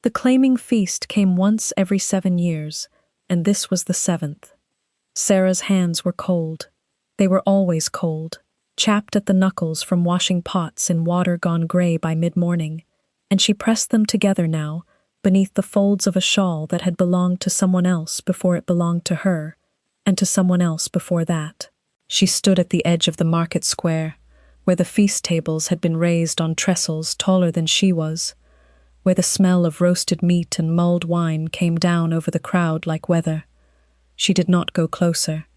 The claiming feast came once every 7 years, and this was the 7th. Sarah's hands were cold. They were always cold, chapped at the knuckles from washing pots in water gone grey by mid-morning, and she pressed them together now, beneath the folds of a shawl that had belonged to someone else before it belonged to her, and to someone else before that. She stood at the edge of the market square, where the feast tables had been raised on trestles taller than she was, where the smell of roasted meat and mulled wine came down over the crowd like weather. She did not go closer.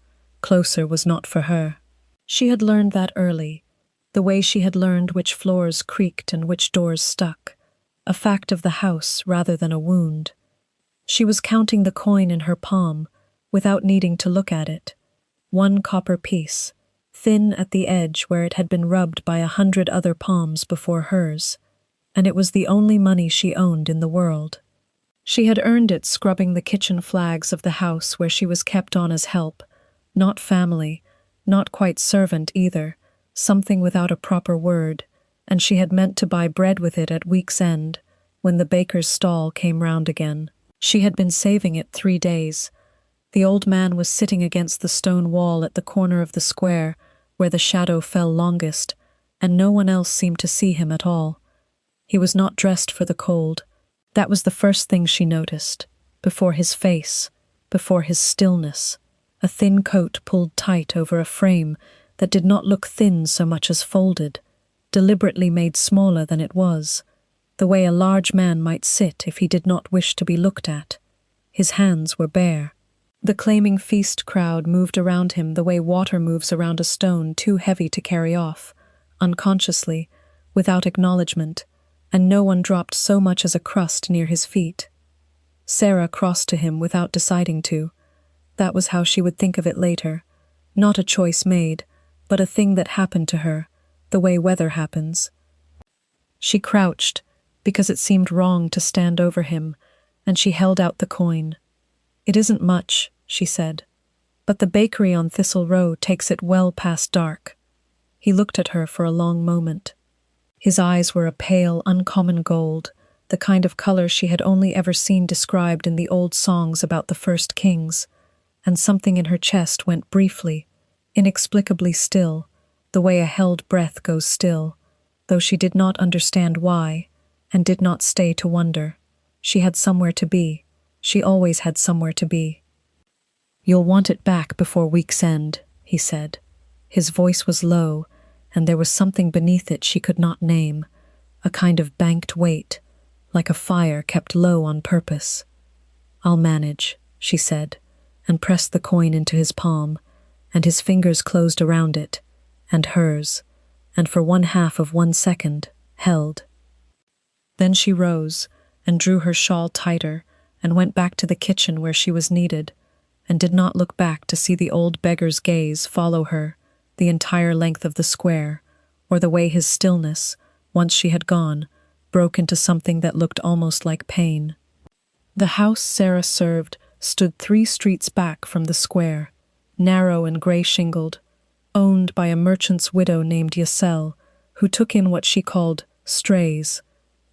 Closer was not for her. She had learned that early, the way she had learned which floors creaked and which doors stuck, a fact of the house rather than a wound. She was counting the coin in her palm, without needing to look at it. 1 copper piece, thin at the edge where it had been rubbed by 100 other palms before hers, and it was the only money she owned in the world. She had earned it scrubbing the kitchen flags of the house where she was kept on as help, not family, not quite servant either, something without a proper word, and she had meant to buy bread with it at week's end, when the baker's stall came round again. She had been saving it 3 days. The old man was sitting against the stone wall at the corner of the square, where the shadow fell longest, and no one else seemed to see him at all. He was not dressed for the cold. That was the first thing she noticed, before his face, before his stillness, a thin coat pulled tight over a frame that did not look thin so much as folded, deliberately made smaller than it was, the way a large man might sit if he did not wish to be looked at. His hands were bare. The claiming feast crowd moved around him the way water moves around a stone too heavy to carry off, unconsciously, without acknowledgement, and no one dropped so much as a crust near his feet. Sarah crossed to him without deciding to. That was how she would think of it later. Not a choice made, but a thing that happened to her, the way weather happens. She crouched, because it seemed wrong to stand over him, and she held out the coin. "It isn't much," she said, "but the bakery on Thistle Row takes it well past dark." He looked at her for a long moment. His eyes were a pale, uncommon gold, the kind of color she had only ever seen described in the old songs about the first kings, and something in her chest went briefly, inexplicably still, the way a held breath goes still, though she did not understand why, and did not stay to wonder. She had somewhere to be. She always had somewhere to be. "You'll want it back before week's end," he said. His voice was low, and there was something beneath it she could not name, a kind of banked weight, like a fire kept low on purpose. "I'll manage," she said, and pressed the coin into his palm, and his fingers closed around it, and hers, and for 1/2 of 1 second, held. Then she rose, and drew her shawl tighter, and went back to the kitchen where she was needed, and did not look back to see the old beggar's gaze follow her the entire length of the square, or the way his stillness, once she had gone, broke into something that looked almost like pain. The house Sarah served stood 3 streets back from the square, narrow and grey-shingled, owned by a merchant's widow named Yasel, who took in what she called strays,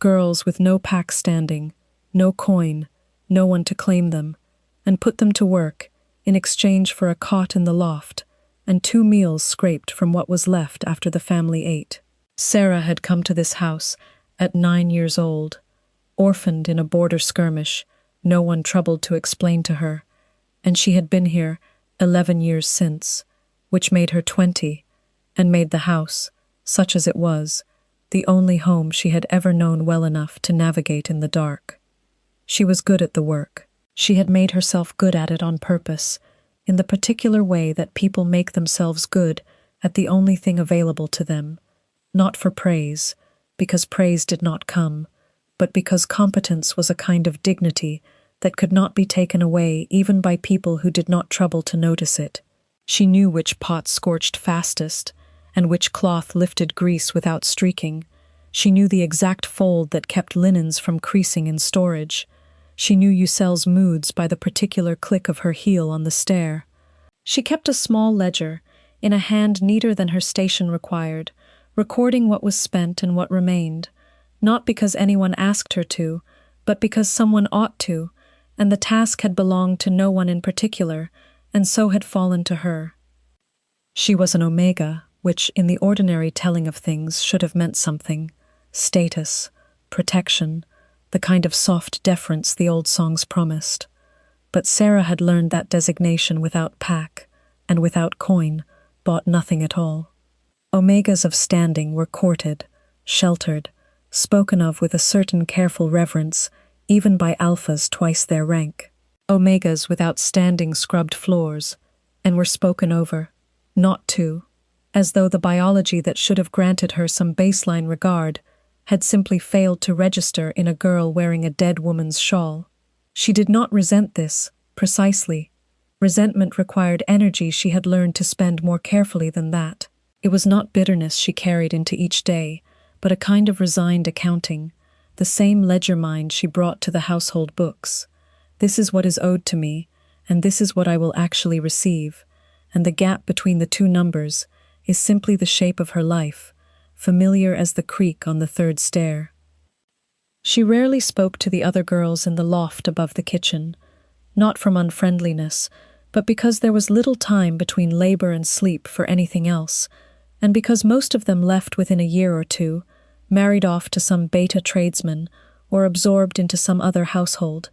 girls with no pack standing, no coin, no one to claim them, and put them to work in exchange for a cot in the loft and 2 meals scraped from what was left after the family ate. Sarah had come to this house at 9 years old, orphaned in a border skirmish, no one troubled to explain to her, and she had been here 11 years since, which made her 20, and made the house, such as it was, the only home she had ever known well enough to navigate in the dark. She was good at the work. She had made herself good at it on purpose, in the particular way that people make themselves good at the only thing available to them, not for praise, because praise did not come, but because competence was a kind of dignity that could not be taken away even by people who did not trouble to notice it. She knew which pot scorched fastest, and which cloth lifted grease without streaking. She knew the exact fold that kept linens from creasing in storage. She knew Yusel's moods by the particular click of her heel on the stair. She kept a small ledger, in a hand neater than her station required, recording what was spent and what remained, not because anyone asked her to, but because someone ought to, and the task had belonged to no one in particular, and so had fallen to her. She was an omega, which in the ordinary telling of things should have meant something: status, protection, the kind of soft deference the old songs promised. But Sarah had learned that designation without pack, and without coin, bought nothing at all. Omegas of standing were courted, sheltered, spoken of with a certain careful reverence, even by alphas twice their rank. Omegas without standing scrubbed floors, and were spoken over, not to, as though the biology that should have granted her some baseline regard had simply failed to register in a girl wearing a dead woman's shawl. She did not resent this, precisely. Resentment required energy she had learned to spend more carefully than that. It was not bitterness she carried into each day, but a kind of resigned accounting, the same ledger mind she brought to the household books. This is what is owed to me, and this is what I will actually receive, and the gap between the two numbers is simply the shape of her life, familiar as the creak on the third stair. She rarely spoke to the other girls in the loft above the kitchen, not from unfriendliness, but because there was little time between labor and sleep for anything else, and because most of them left within a year or two, married off to some beta tradesman or absorbed into some other household,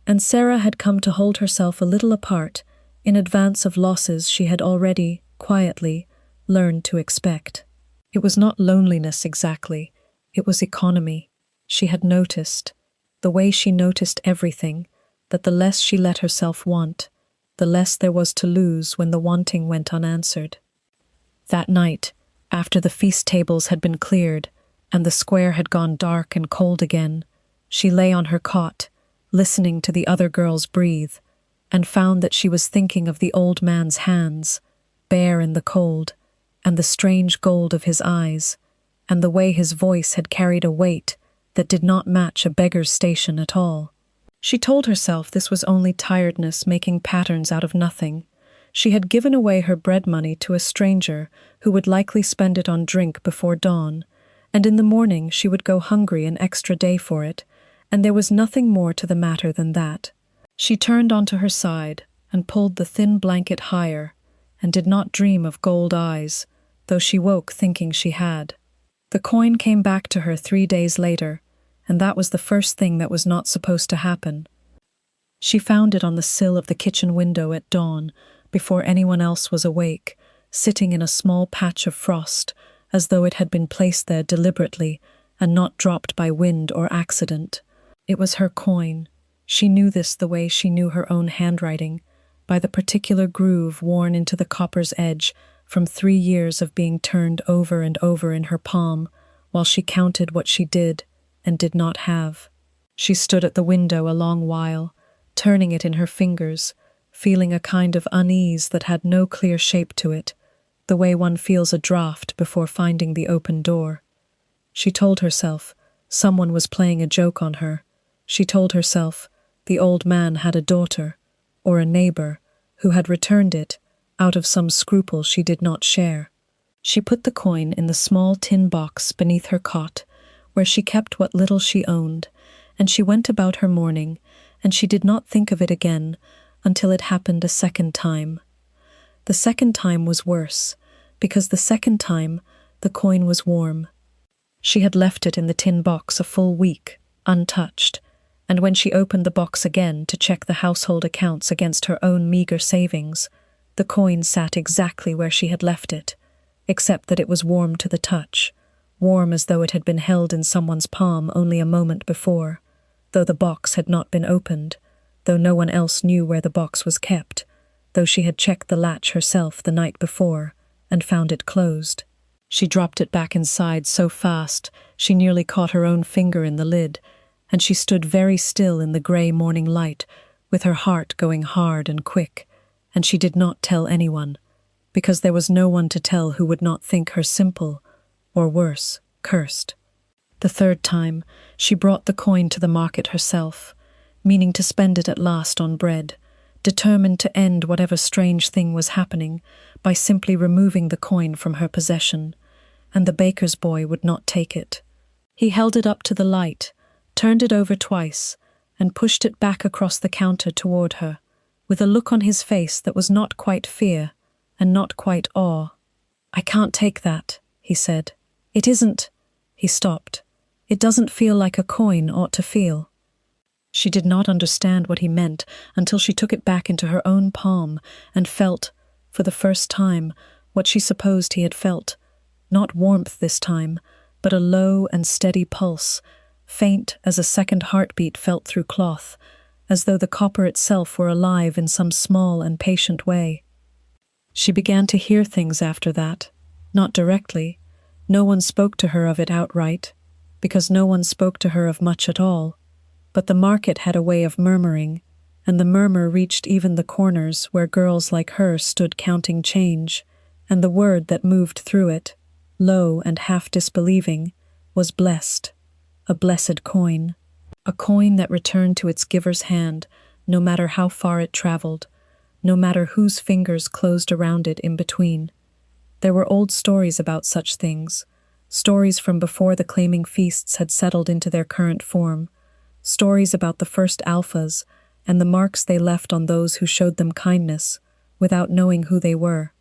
and Sarah had come to hold herself a little apart in advance of losses she had already, quietly, learned to expect. It was not loneliness exactly, it was economy. She had noticed, the way she noticed everything, that the less she let herself want, the less there was to lose when the wanting went unanswered. That night, after the feast tables had been cleared, and the square had gone dark and cold again, she lay on her cot, listening to the other girls breathe, and found that she was thinking of the old man's hands, bare in the cold, and the strange gold of his eyes, and the way his voice had carried a weight that did not match a beggar's station at all. She told herself this was only tiredness making patterns out of nothing. She had given away her bread money to a stranger who would likely spend it on drink before dawn, and in the morning she would go hungry an extra day for it, and there was nothing more to the matter than that. She turned onto her side and pulled the thin blanket higher, and did not dream of gold eyes, though she woke thinking she had. The coin came back to her 3 days later, and that was the first thing that was not supposed to happen. She found it on the sill of the kitchen window at dawn, before anyone else was awake, sitting in a small patch of frost, as though it had been placed there deliberately and not dropped by wind or accident. It was her coin. She knew this the way she knew her own handwriting, by the particular groove worn into the copper's edge from 3 years of being turned over and over in her palm, while she counted what she did and did not have. She stood at the window a long while, turning it in her fingers, feeling a kind of unease that had no clear shape to it, the way one feels a draught before finding the open door. She told herself someone was playing a joke on her. She told herself the old man had a daughter, or a neighbor, who had returned it out of some scruple she did not share. She put the coin in the small tin box beneath her cot, where she kept what little she owned, and she went about her morning, and she did not think of it again until it happened a second time. The second time was worse, because the second time the coin was warm. She had left it in the tin box a full week, untouched, and when she opened the box again to check the household accounts against her own meager savings, the coin sat exactly where she had left it, except that it was warm to the touch, warm as though it had been held in someone's palm only a moment before, though the box had not been opened, though no one else knew where the box was kept, though she had checked the latch herself the night before and found it closed. She dropped it back inside so fast she nearly caught her own finger in the lid, and she stood very still in the grey morning light, with her heart going hard and quick, and she did not tell anyone, because there was no one to tell who would not think her simple, or worse, cursed. The third time, she brought the coin to the market herself, meaning to spend it at last on bread, determined to end whatever strange thing was happening by simply removing the coin from her possession, and the baker's boy would not take it. He held it up to the light, turned it over twice, and pushed it back across the counter toward her, with a look on his face that was not quite fear, and not quite awe. "I can't take that," he said. "It isn't—" He stopped. "It doesn't feel like a coin ought to feel." She did not understand what he meant until she took it back into her own palm and felt, for the first time, what she supposed he had felt. Not warmth this time, but a low and steady pulse, faint as a second heartbeat felt through cloth, as though the copper itself were alive in some small and patient way. She began to hear things after that, not directly. No one spoke to her of it outright, because no one spoke to her of much at all. But the market had a way of murmuring, and the murmur reached even the corners where girls like her stood counting change, and the word that moved through it, low and half disbelieving, was blessed, a blessed coin. A coin that returned to its giver's hand, no matter how far it traveled, no matter whose fingers closed around it in between. There were old stories about such things, stories from before the claiming feasts had settled into their current form, stories about the first alphas and the marks they left on those who showed them kindness, without knowing who they were.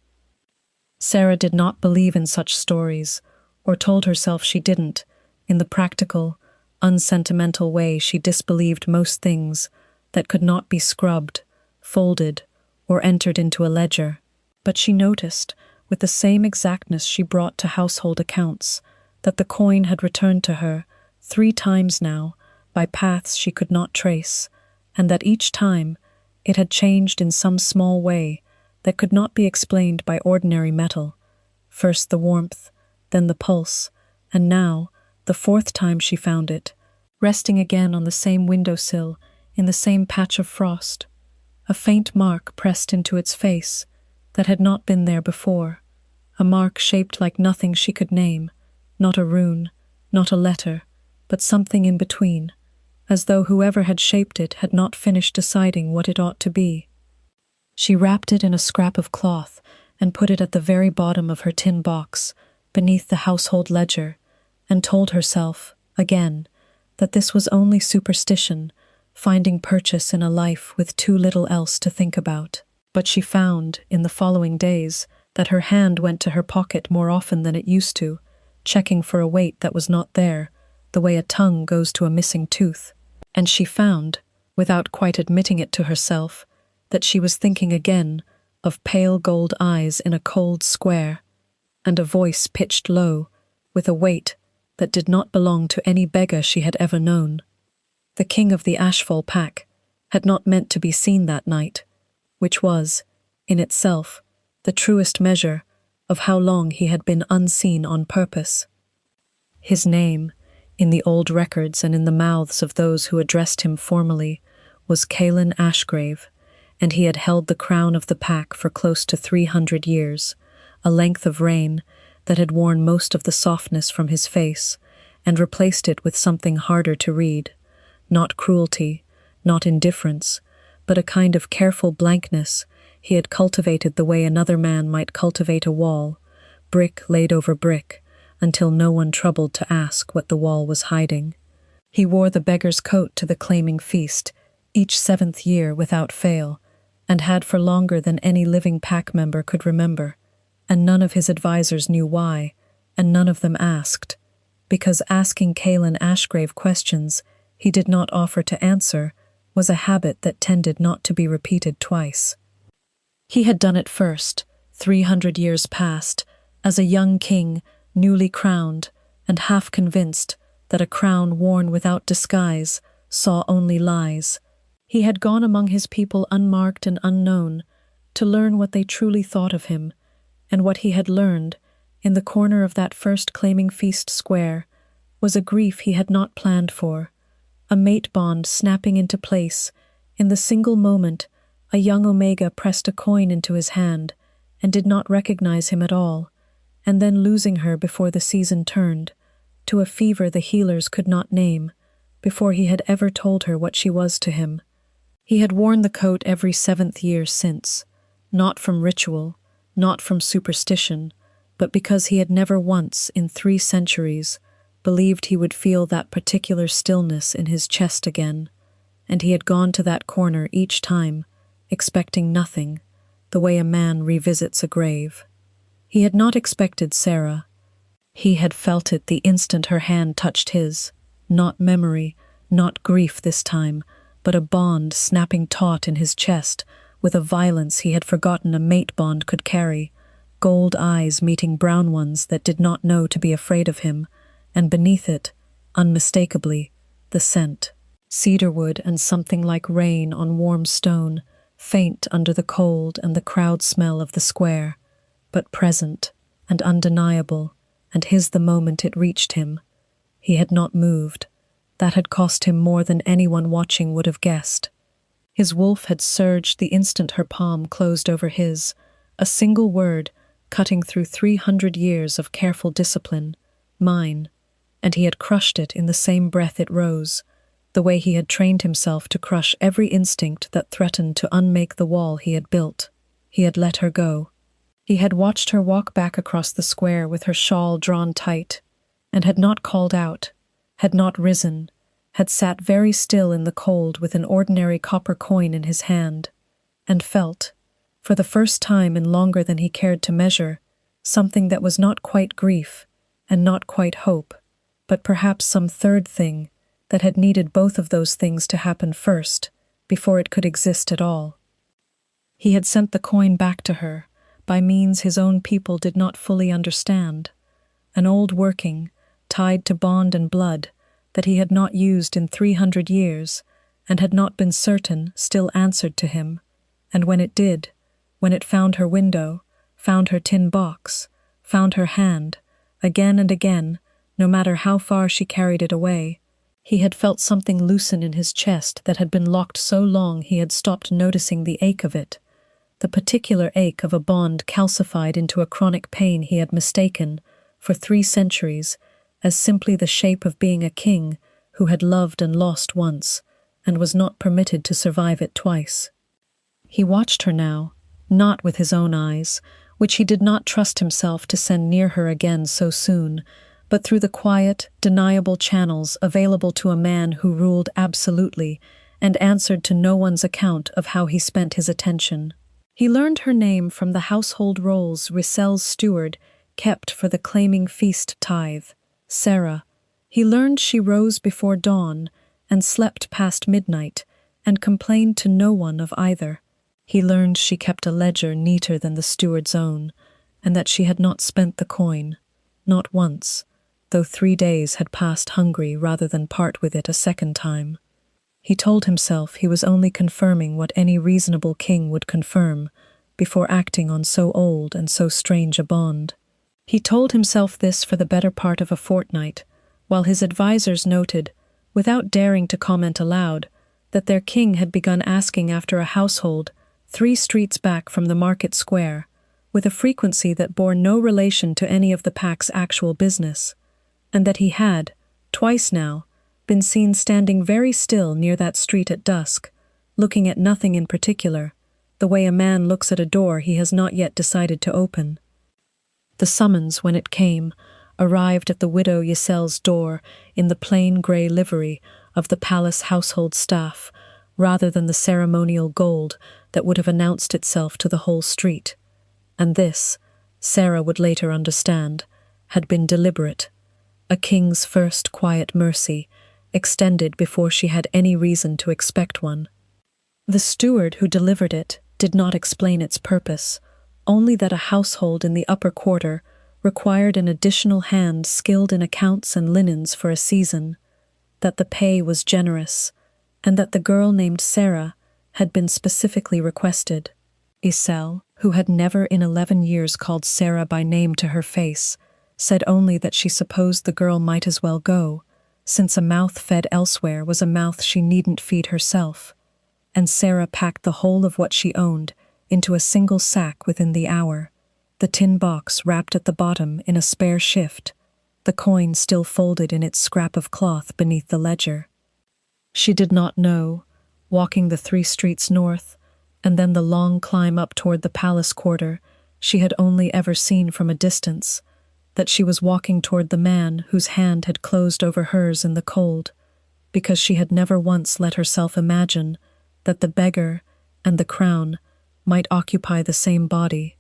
Sarah did not believe in such stories, or told herself she didn't. In the practical, unsentimental way she disbelieved most things that could not be scrubbed, folded, or entered into a ledger. But she noticed, with the same exactness she brought to household accounts, that the coin had returned to her 3 times now, by paths she could not trace, and that each time it had changed in some small way that could not be explained by ordinary metal. First the warmth, then the pulse, and now, the 4th time she found it, resting again on the same windowsill in the same patch of frost, a faint mark pressed into its face that had not been there before, a mark shaped like nothing she could name, not a rune, not a letter, but something in between, as though whoever had shaped it had not finished deciding what it ought to be. She wrapped it in a scrap of cloth and put it at the very bottom of her tin box, beneath the household ledger, and told herself, again, that this was only superstition, finding purchase in a life with too little else to think about. But she found, in the following days, that her hand went to her pocket more often than it used to, checking for a weight that was not there, the way a tongue goes to a missing tooth. And she found, without quite admitting it to herself, that she was thinking again of pale gold eyes in a cold square, and a voice pitched low, with a weight that did not belong to any beggar she had ever known. The king of the Ashfall pack had not meant to be seen that night, which was, in itself, the truest measure of how long he had been unseen on purpose. His name, in the old records and in the mouths of those who addressed him formally, was Caelan Ashgrave, and he had held the crown of the pack for close to 300 years, a length of reign that had worn most of the softness from his face, and replaced it with something harder to read, not cruelty, not indifference, but a kind of careful blankness he had cultivated the way another man might cultivate a wall, brick laid over brick, until no one troubled to ask what the wall was hiding. He wore the beggar's coat to the claiming feast, each 7th year without fail, and had for longer than any living pack member could remember, and none of his advisers knew why, and none of them asked, because asking Caelan Ashgrave questions he did not offer to answer was a habit that tended not to be repeated twice. He had done it first, 300 years past, as a young king, newly crowned, and half convinced that a crown worn without disguise saw only lies. He had gone among his people unmarked and unknown, to learn what they truly thought of him, and what he had learned, in the corner of that first claiming feast square, was a grief he had not planned for, a mate bond snapping into place. In the single moment, a young Omega pressed a coin into his hand, and did not recognize him at all, and then losing her before the season turned, to a fever the healers could not name, before he had ever told her what she was to him. He had worn the coat every 7th year since, not from ritual, not from superstition, but because he had never once, in 3 centuries, believed he would feel that particular stillness in his chest again, and he had gone to that corner each time, expecting nothing, the way a man revisits a grave. He had not expected Sarah. He had felt it the instant her hand touched his, not memory, not grief this time, but a bond snapping taut in his chest with a violence he had forgotten a mate bond could carry, gold eyes meeting brown ones that did not know to be afraid of him, and beneath it, unmistakably, the scent. Cedarwood and something like rain on warm stone, faint under the cold and the crowd smell of the square, but present and undeniable, and his the moment it reached him. He had not moved. That had cost him more than anyone watching would have guessed. His wolf had surged the instant her palm closed over his, a single word cutting through 300 years of careful discipline, mine, and he had crushed it in the same breath it rose, the way he had trained himself to crush every instinct that threatened to unmake the wall he had built. He had let her go. He had watched her walk back across the square with her shawl drawn tight, and had not called out, had not risen, had sat very still in the cold with an ordinary copper coin in his hand, and felt, for the first time in longer than he cared to measure, something that was not quite grief and not quite hope, but perhaps some third thing that had needed both of those things to happen first, before it could exist at all. He had sent the coin back to her, by means his own people did not fully understand, an old working, tied to bond and blood, that he had not used in 300 years, and had not been certain still answered to him, and when it did, when it found her window, found her tin box, found her hand, again and again, no matter how far she carried it away, he had felt something loosen in his chest that had been locked so long he had stopped noticing the ache of it, the particular ache of a bond calcified into a chronic pain he had mistaken, for 3 centuries, as simply the shape of being a king who had loved and lost once, and was not permitted to survive it twice. He watched her now, not with his own eyes, which he did not trust himself to send near her again so soon, but through the quiet, deniable channels available to a man who ruled absolutely and answered to no one's account of how he spent his attention. He learned her name from the household rolls Rissel's steward kept for the claiming feast tithe, Sarah. He learned she rose before dawn and slept past midnight and complained to no one of either. He learned she kept a ledger neater than the steward's own, and that she had not spent the coin, not once, though 3 days had passed hungry rather than part with it a second time. He told himself he was only confirming what any reasonable king would confirm before acting on so old and so strange a bond. He told himself this for the better part of a fortnight, while his advisers noted, without daring to comment aloud, that their king had begun asking after a household 3 streets back from the market square, with a frequency that bore no relation to any of the pack's actual business, and that he had, twice now, been seen standing very still near that street at dusk, looking at nothing in particular, the way a man looks at a door he has not yet decided to open. The summons, when it came, arrived at the widow Yisel's door in the plain grey livery of the palace household staff, rather than the ceremonial gold that would have announced itself to the whole street. And this, Sarah would later understand, had been deliberate, a king's first quiet mercy, extended before she had any reason to expect one. The steward who delivered it did not explain its purpose, only that a household in the upper quarter required an additional hand skilled in accounts and linens for a season, that the pay was generous, and that the girl named Sarah had been specifically requested. Yisel, who had never in 11 years called Sarah by name to her face, said only that she supposed the girl might as well go, since a mouth fed elsewhere was a mouth she needn't feed herself, and Sarah packed the whole of what she owned into a single sack within the hour, the tin box wrapped at the bottom in a spare shift, the coin still folded in its scrap of cloth beneath the ledger. She did not know, walking the 3 streets north, and then the long climb up toward the palace quarter she had only ever seen from a distance, that she was walking toward the man whose hand had closed over hers in the cold, because she had never once let herself imagine that the beggar and the crown might occupy the same body.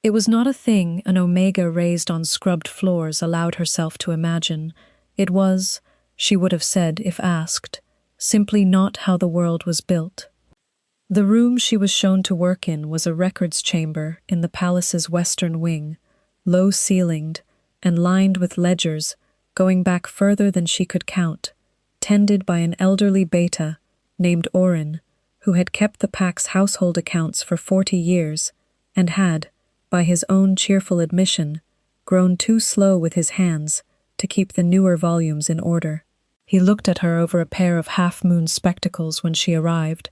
It was not a thing an omega raised on scrubbed floors allowed herself to imagine. It was, she would have said if asked, simply not how the world was built. The room she was shown to work in was a records chamber in the palace's western wing, low-ceilinged and lined with ledgers going back further than she could count, tended by an elderly beta named Orin, who had kept the pack's household accounts for 40 years and had, by his own cheerful admission, grown too slow with his hands to keep the newer volumes in order. He looked at her over a pair of half-moon spectacles when she arrived,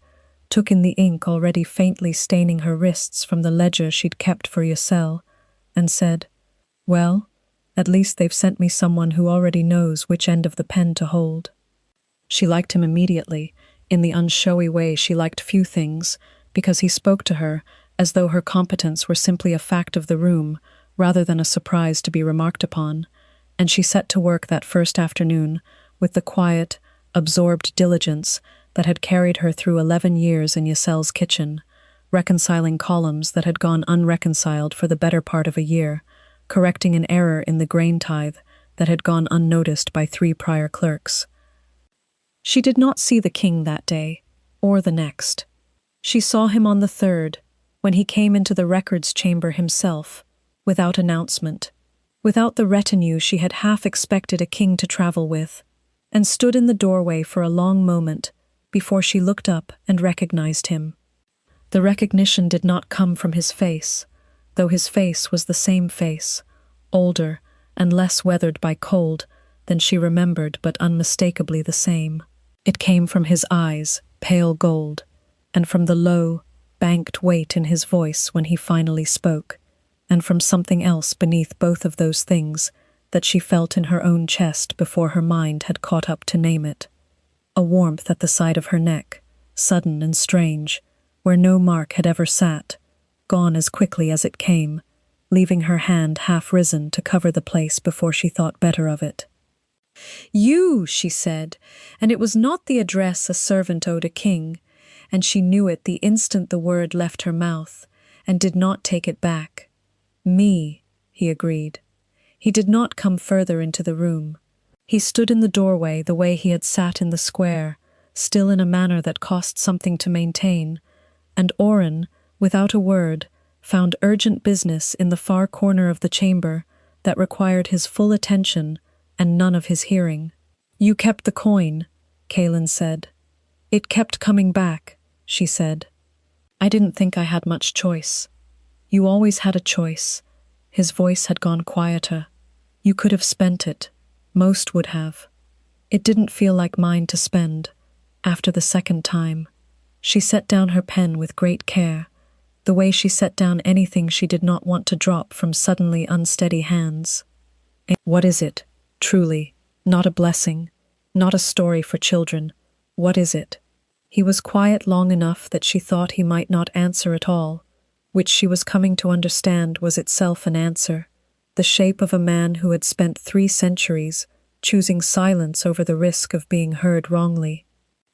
took in the ink already faintly staining her wrists from the ledger she'd kept for Yosel, and said, "Well, at least they've sent me someone who already knows which end of the pen to hold." She liked him immediately, in the unshowy way she liked few things, because he spoke to her as though her competence were simply a fact of the room rather than a surprise to be remarked upon, and she set to work that first afternoon with the quiet, absorbed diligence that had carried her through 11 years in Yosel's kitchen, reconciling columns that had gone unreconciled for the better part of a year, correcting an error in the grain tithe that had gone unnoticed by 3 prior clerks. She did not see the king that day, or the next. She saw him on the 3rd, when he came into the records chamber himself, without announcement, without the retinue she had half expected a king to travel with, and stood in the doorway for a long moment before she looked up and recognized him. The recognition did not come from his face, though his face was the same face, older and less weathered by cold than she remembered, but unmistakably the same. It came from his eyes, pale gold, and from the low, banked weight in his voice when he finally spoke, and from something else beneath both of those things that she felt in her own chest before her mind had caught up to name it. A warmth at the side of her neck, sudden and strange, where no mark had ever sat, gone as quickly as it came, leaving her hand half risen to cover the place before she thought better of it. "You," she said, and it was not the address a servant owed a king, and she knew it the instant the word left her mouth, and did not take it back. "Me," he agreed. He did not come further into the room. He stood in the doorway the way he had sat in the square, still in a manner that cost something to maintain, and Orin, without a word, found urgent business in the far corner of the chamber that required his full attention and none of his hearing. "You kept the coin," Kaelin said. "It kept coming back," she said. "I didn't think I had much choice." "You always had a choice." His voice had gone quieter. "You could have spent it. Most would have. It didn't feel like mine to spend. After the second time." She set down her pen with great care, the way she set down anything she did not want to drop from suddenly unsteady hands. "What is it? Truly, not a blessing, not a story for children. What is it?" He was quiet long enough that she thought he might not answer at all, which she was coming to understand was itself an answer, the shape of a man who had spent 3 centuries choosing silence over the risk of being heard wrongly.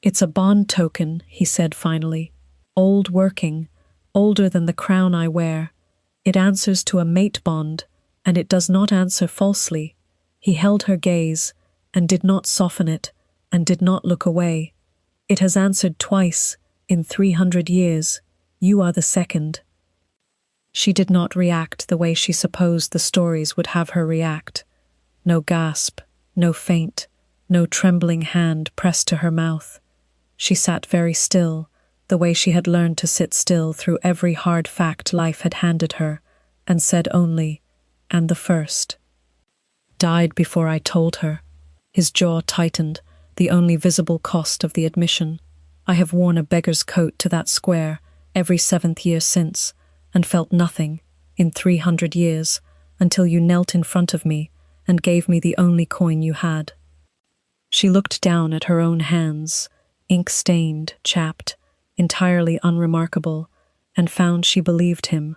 "It's a bond token," he said finally. "Old working, older than the crown I wear. It answers to a mate bond, and it does not answer falsely." He held her gaze, and did not soften it, and did not look away. "It has answered twice, in 300 years. You are the second." She did not react the way she supposed the stories would have her react. No gasp, no faint, no trembling hand pressed to her mouth. She sat very still, the way she had learned to sit still through every hard fact life had handed her, and said only, "And the first." "Died before I told her." His jaw tightened, the only visible cost of the admission. "I have worn a beggar's coat to that square every 7th year since, and felt nothing, in 300 years, until you knelt in front of me and gave me the only coin you had." She looked down at her own hands, ink-stained, chapped, entirely unremarkable, and found she believed him,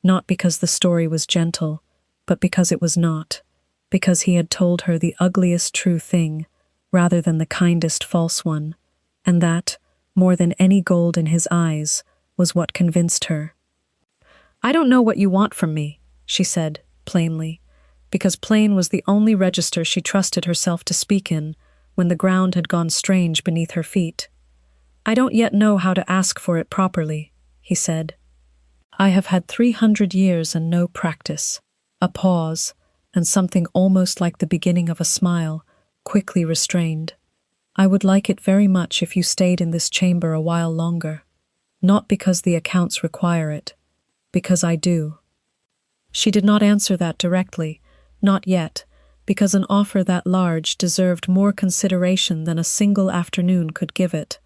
not because the story was gentle, but because it was not, because he had told her the ugliest true thing, rather than the kindest false one, and that, more than any gold in his eyes, was what convinced her. "I don't know what you want from me," she said, plainly, because plain was the only register she trusted herself to speak in when the ground had gone strange beneath her feet. "I don't yet know how to ask for it properly," he said. "I have had 300 years and no practice." A pause, and something almost like the beginning of a smile, quickly restrained. "I would like it very much if you stayed in this chamber a while longer. Not because the accounts require it, because I do." She did not answer that directly, not yet, because an offer that large deserved more consideration than a single afternoon could give it,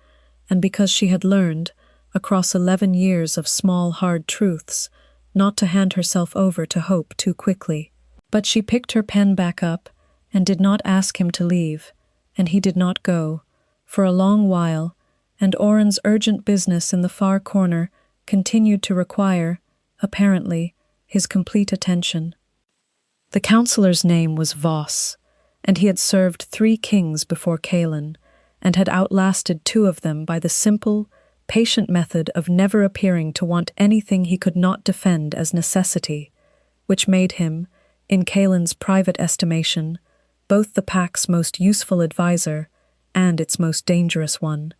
and because she had learned, across 11 years of small, hard truths, not to hand herself over to hope too quickly. But she picked her pen back up and did not ask him to leave, and he did not go, for a long while, and Oren's urgent business in the far corner continued to require, apparently, his complete attention. The counselor's name was Voss, and he had served 3 kings before Callan, and had outlasted 2 of them by the simple, patient method of never appearing to want anything he could not defend as necessity, which made him, in Callan's private estimation, both the pack's most useful adviser and its most dangerous one.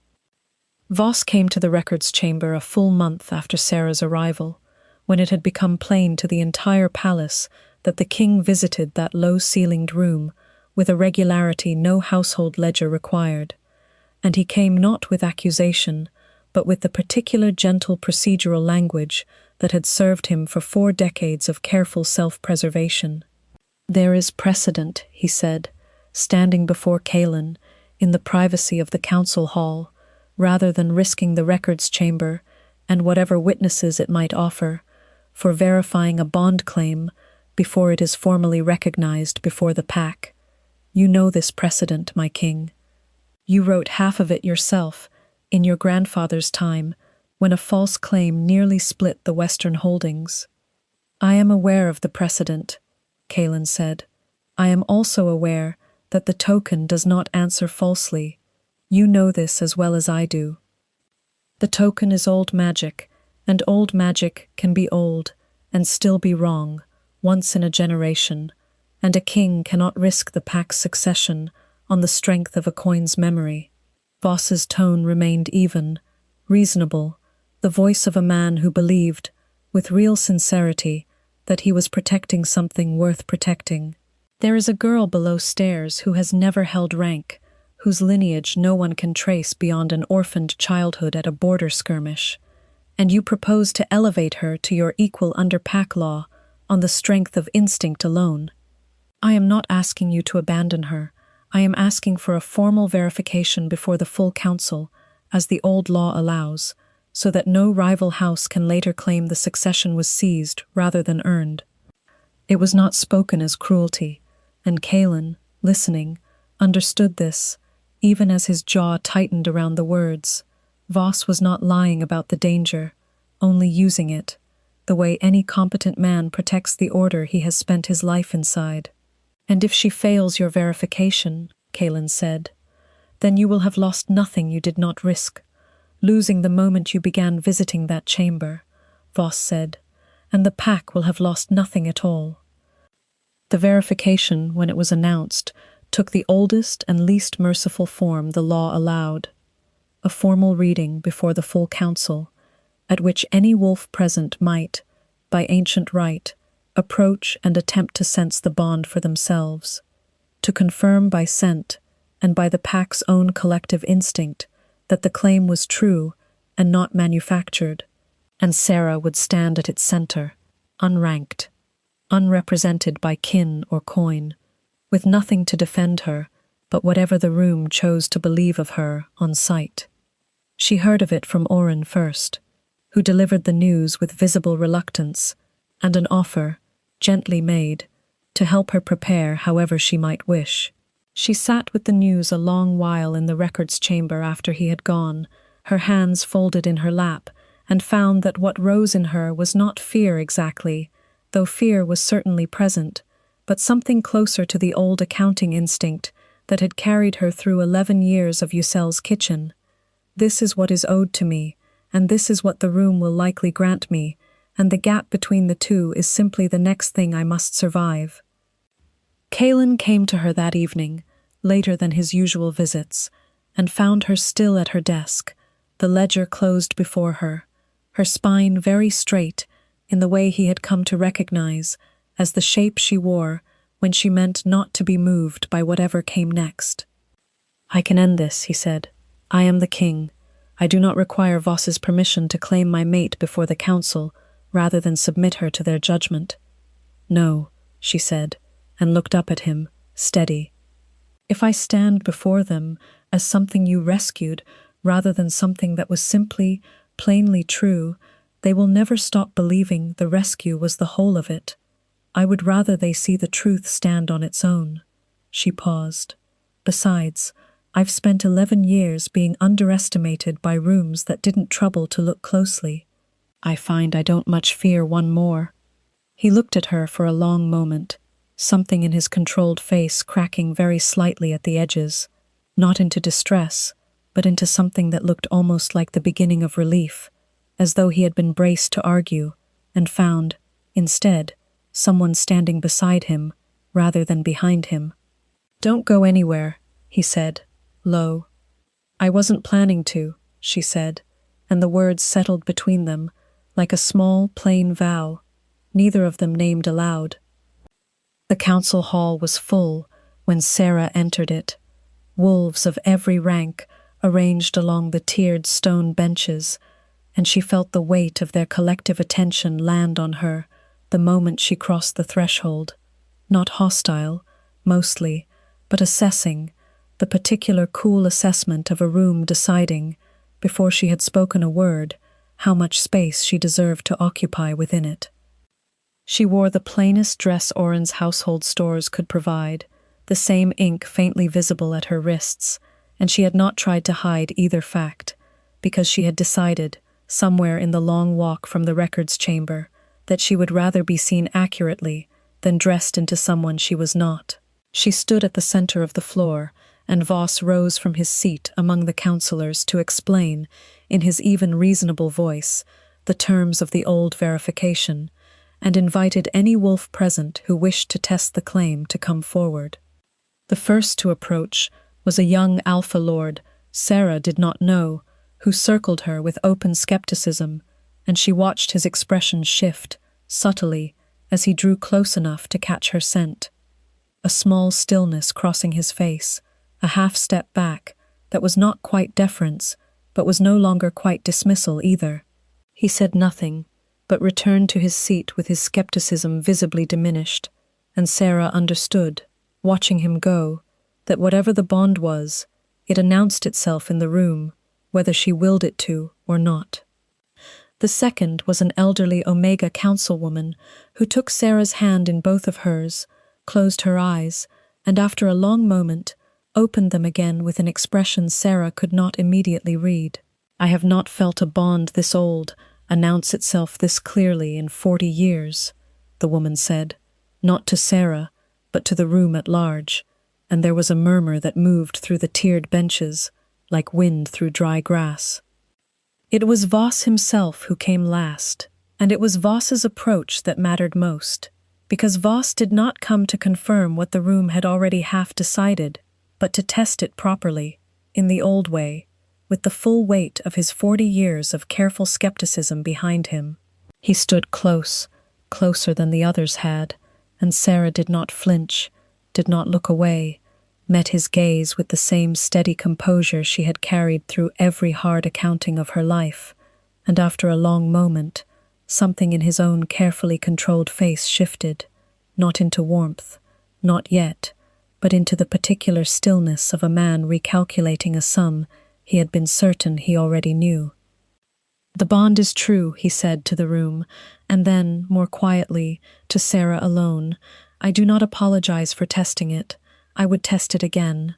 Voss came to the records chamber a full month after Sarah's arrival, when it had become plain to the entire palace that the king visited that low-ceilinged room with a regularity no household ledger required, and he came not with accusation, but with the particular gentle procedural language that had served him for 4 decades of careful self-preservation. "There is precedent," he said, standing before Callan, in the privacy of the council hall, rather than risking the records chamber and whatever witnesses it might offer, for verifying a bond claim before it is formally recognized before the pack. "You know this precedent, my king. You wrote half of it yourself in your grandfather's time, when a false claim nearly split the Western holdings." "I am aware of the precedent," Callan said. "I am also aware that the token does not answer falsely. You know this as well as I do. The token is old magic, and old magic can be old and still be wrong, once in a generation, and a king cannot risk the pack's succession on the strength of a coin's memory." Voss's tone remained even, reasonable, the voice of a man who believed, with real sincerity, that he was protecting something worth protecting. "There is a girl below stairs who has never held rank, whose lineage no one can trace beyond an orphaned childhood at a border skirmish, and you propose to elevate her to your equal under pack law on the strength of instinct alone. I am not asking you to abandon her. I am asking for a formal verification before the full council, as the old law allows, so that no rival house can later claim the succession was seized rather than earned." It was not spoken as cruelty, and Callan, listening, understood this, even as his jaw tightened around the words. Voss was not lying about the danger, only using it, the way any competent man protects the order he has spent his life inside. "And if she fails your verification," Callan said, "then you will have lost nothing you did not risk. Losing the moment you began visiting that chamber," Voss said, "and the pack will have lost nothing at all." The verification, when it was announced, took the oldest and least merciful form the law allowed, a formal reading before the full council, at which any wolf present might, by ancient right, approach and attempt to sense the bond for themselves, to confirm by scent and by the pack's own collective instinct that the claim was true and not manufactured, and Sarah would stand at its center, unranked, unrepresented by kin or coin, with nothing to defend her but whatever the room chose to believe of her on sight. She heard of it from Oren first, who delivered the news with visible reluctance and an offer, gently made, to help her prepare however she might wish. She sat with the news a long while in the records chamber after he had gone, her hands folded in her lap, and found that what rose in her was not fear exactly, though fear was certainly present, but something closer to the old accounting instinct that had carried her through 11 years of Yusel's kitchen. This is what is owed to me, and this is what the room will likely grant me, and the gap between the two is simply the next thing I must survive. Kalen came to her that evening, later than his usual visits, and found her still at her desk, the ledger closed before her, her spine very straight in the way he had come to recognize as the shape she wore when she meant not to be moved by whatever came next. "I can end this," he said. "I am the king. I do not require Voss's permission to claim my mate before the council rather than submit her to their judgment." "No," she said, and looked up at him, steady. "If I stand before them as something you rescued rather than something that was simply, plainly true, they will never stop believing the rescue was the whole of it. I would rather they see the truth stand on its own." She paused. "Besides, I've spent 11 years being underestimated by rooms that didn't trouble to look closely. I find I don't much fear one more." He looked at her for a long moment, something in his controlled face cracking very slightly at the edges, not into distress, but into something that looked almost like the beginning of relief, as though he had been braced to argue, and found, instead, someone standing beside him rather than behind him. "Don't go anywhere," he said, low. "I wasn't planning to," she said, and the words settled between them, like a small, plain vow, neither of them named aloud. The council hall was full when Sarah entered it. Wolves of every rank arranged along the tiered stone benches, and she felt the weight of their collective attention land on her the moment she crossed the threshold, not hostile, mostly, but assessing, the particular cool assessment of a room deciding, before she had spoken a word, how much space she deserved to occupy within it. She wore the plainest dress Oren's household stores could provide, the same ink faintly visible at her wrists, and she had not tried to hide either fact, because she had decided, somewhere in the long walk from the records chamber, that she would rather be seen accurately than dressed into someone she was not. She stood at the center of the floor, and Voss rose from his seat among the counselors to explain, in his even reasonable voice, the terms of the old verification, and invited any wolf present who wished to test the claim to come forward. The first to approach was a young alpha lord Sarah did not know, who circled her with open skepticism, and she watched his expression shift, subtly, as he drew close enough to catch her scent. A small stillness crossing his face, a half-step back, that was not quite deference, but was no longer quite dismissal either. He said nothing, but returned to his seat with his skepticism visibly diminished, and Sarah understood, watching him go, that whatever the bond was, it announced itself in the room, whether she willed it to or not. The second was an elderly Omega councilwoman who took Sarah's hand in both of hers, closed her eyes, and after a long moment, opened them again with an expression Sarah could not immediately read. "I have not felt a bond this old announce itself this clearly in 40 years, the woman said, not to Sarah, but to the room at large, and there was a murmur that moved through the tiered benches, like wind through dry grass. It was Voss himself who came last, and it was Voss's approach that mattered most, because Voss did not come to confirm what the room had already half decided, but to test it properly, in the old way, with the full weight of his 40 years of careful skepticism behind him. He stood close, closer than the others had, and Sarah did not flinch, did not look away, met his gaze with the same steady composure she had carried through every hard accounting of her life, and after a long moment, something in his own carefully controlled face shifted, not into warmth, not yet, but into the particular stillness of a man recalculating a sum he had been certain he already knew. "The bond is true," he said to the room, and then, more quietly, to Sarah alone, "I do not apologize for testing it. I would test it again."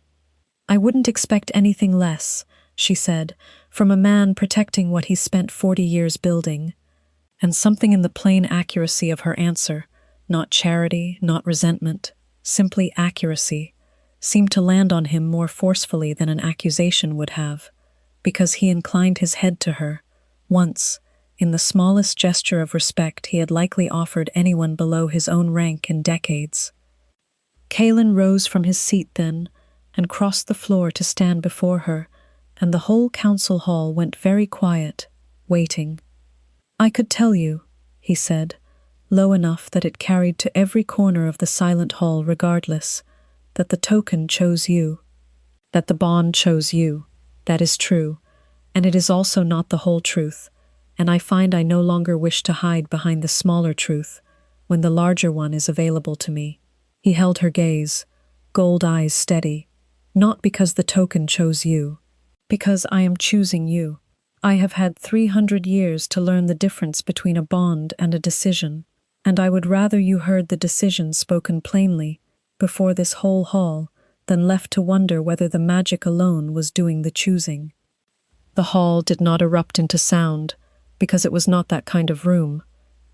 "I wouldn't expect anything less," she said, "from a man protecting what he spent 40 years building." And something in the plain accuracy of her answer, not charity, not resentment, simply accuracy, seemed to land on him more forcefully than an accusation would have, because he inclined his head to her, once, in the smallest gesture of respect he had likely offered anyone below his own rank in decades. Kaelin rose from his seat then, and crossed the floor to stand before her, and the whole council hall went very quiet, waiting. "I could tell you," he said, low enough that it carried to every corner of the silent hall regardless, "that the token chose you, that the bond chose you. That is true, and it is also not the whole truth, and I find I no longer wish to hide behind the smaller truth when the larger one is available to me." He held her gaze, gold eyes steady. "Not because the token chose you, because I am choosing you. I have had 300 years to learn the difference between a bond and a decision, and I would rather you heard the decision spoken plainly before this whole hall than left to wonder whether the magic alone was doing the choosing." The hall did not erupt into sound, because it was not that kind of room,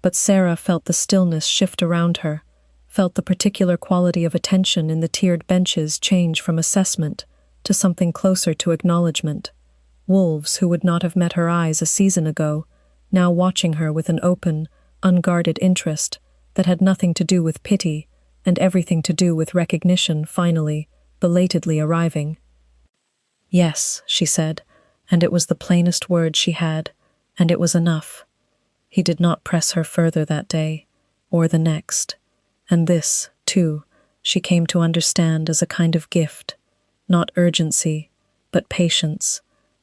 but Sarah felt the stillness shift around her, felt the particular quality of attention in the tiered benches change from assessment to something closer to acknowledgement. Wolves who would not have met her eyes a season ago, now watching her with an open, unguarded interest that had nothing to do with pity and everything to do with recognition finally, belatedly arriving. "Yes," she said, and it was the plainest word she had, and it was enough. He did not press her further that day, or the next. And this, too, she came to understand as a kind of gift, not urgency, but patience,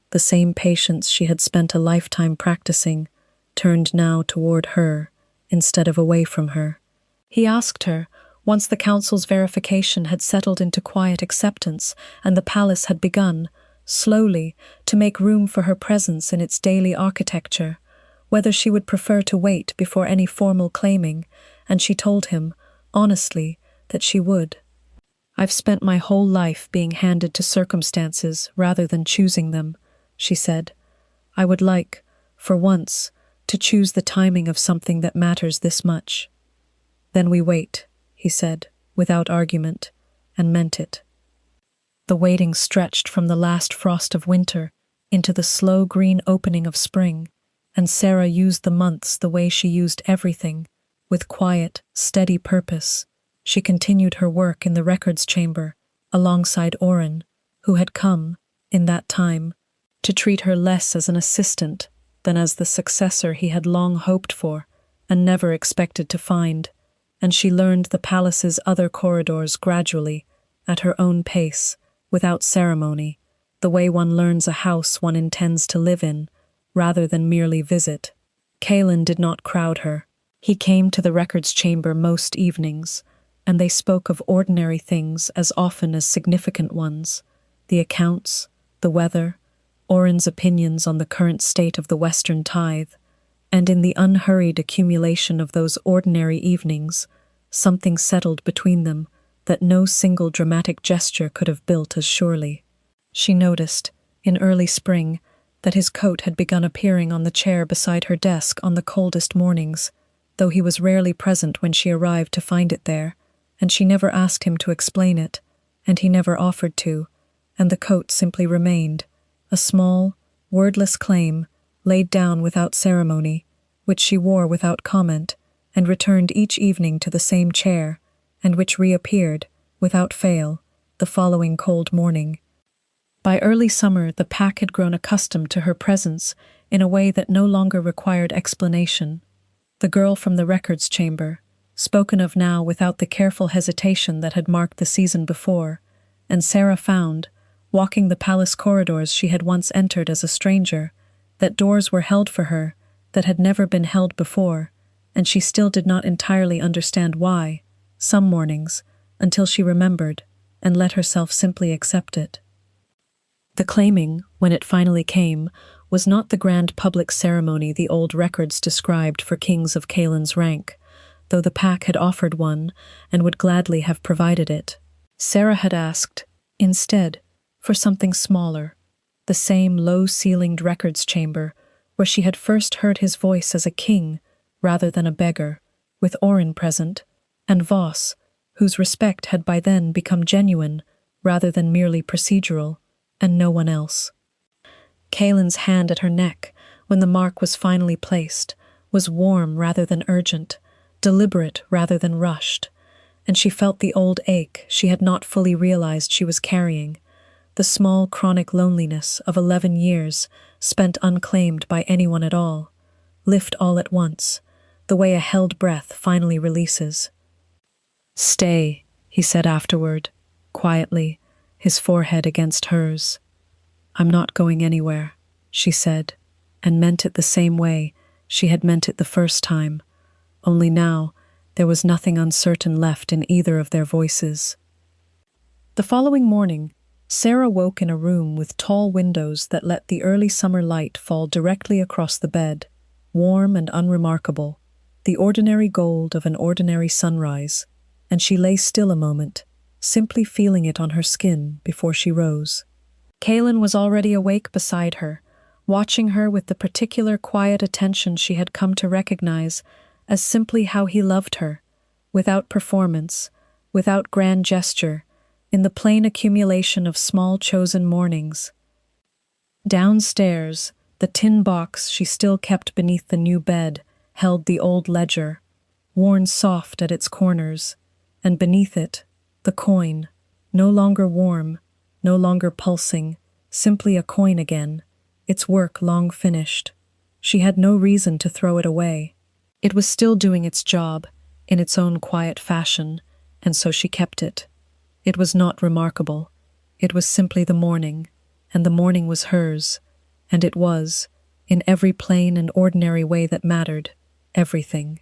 the same patience she had spent a lifetime practicing, turned now toward her instead of away from her. He asked her, once the council's verification had settled into quiet acceptance and the palace had begun, slowly, to make room for her presence in its daily architecture, whether she would prefer to wait before any formal claiming, and she told him, honestly, that she would. "I've spent my whole life being handed to circumstances rather than choosing them," she said. "I would like, for once, to choose the timing of something that matters this much." "Then we wait," he said, without argument, and meant it. The waiting stretched from the last frost of winter into the slow green opening of spring, and Sarah used the months the way she used everything, with quiet, steady purpose. She continued her work in the records chamber, alongside Oren, who had come, in that time, to treat her less as an assistant than as the successor he had long hoped for and never expected to find, and she learned the palace's other corridors gradually, at her own pace, without ceremony, the way one learns a house one intends to live in, rather than merely visit. Kaelin did not crowd her. He came to the records chamber most evenings, and they spoke of ordinary things as often as significant ones, the accounts, the weather, Oren's opinions on the current state of the Western tithe, and in the unhurried accumulation of those ordinary evenings, something settled between them that no single dramatic gesture could have built as surely. She noticed, in early spring, that his coat had begun appearing on the chair beside her desk on the coldest mornings, though he was rarely present when she arrived to find it there, and she never asked him to explain it, and he never offered to, and the coat simply remained, a small, wordless claim, laid down without ceremony, which she wore without comment, and returned each evening to the same chair, and which reappeared, without fail, the following cold morning. By early summer the pack had grown accustomed to her presence in a way that no longer required explanation. The girl from the records chamber, spoken of now without the careful hesitation that had marked the season before, and Sarah found, walking the palace corridors she had once entered as a stranger, that doors were held for her that had never been held before, and she still did not entirely understand why, some mornings, until she remembered, and let herself simply accept it. The claiming, when it finally came, was not the grand public ceremony the old records described for kings of Kaelin's rank, though the pack had offered one and would gladly have provided it. Sarah had asked, instead, for something smaller, the same low-ceilinged records chamber where she had first heard his voice as a king rather than a beggar, with Orin present, and Voss, whose respect had by then become genuine rather than merely procedural, and no one else. Kaelin's hand at her neck, when the mark was finally placed, was warm rather than urgent, deliberate rather than rushed, and she felt the old ache she had not fully realized she was carrying, the small chronic loneliness of 11 years spent unclaimed by anyone at all, lift all at once, the way a held breath finally releases. "Stay," he said afterward, quietly, his forehead against hers. "I'm not going anywhere," she said, and meant it the same way she had meant it the first time, only now there was nothing uncertain left in either of their voices. The following morning, Sarah woke in a room with tall windows that let the early summer light fall directly across the bed, warm and unremarkable, the ordinary gold of an ordinary sunrise, and she lay still a moment, simply feeling it on her skin before she rose. Kaelin was already awake beside her, watching her with the particular quiet attention she had come to recognize as simply how he loved her, without performance, without grand gesture, in the plain accumulation of small chosen mornings. Downstairs, the tin box she still kept beneath the new bed held the old ledger, worn soft at its corners, and beneath it, the coin, no longer warm, no longer pulsing, simply a coin again, its work long finished. She had no reason to throw it away. It was still doing its job, in its own quiet fashion, and so she kept it. It was not remarkable. It was simply the morning, and the morning was hers, and it was, in every plain and ordinary way that mattered, everything.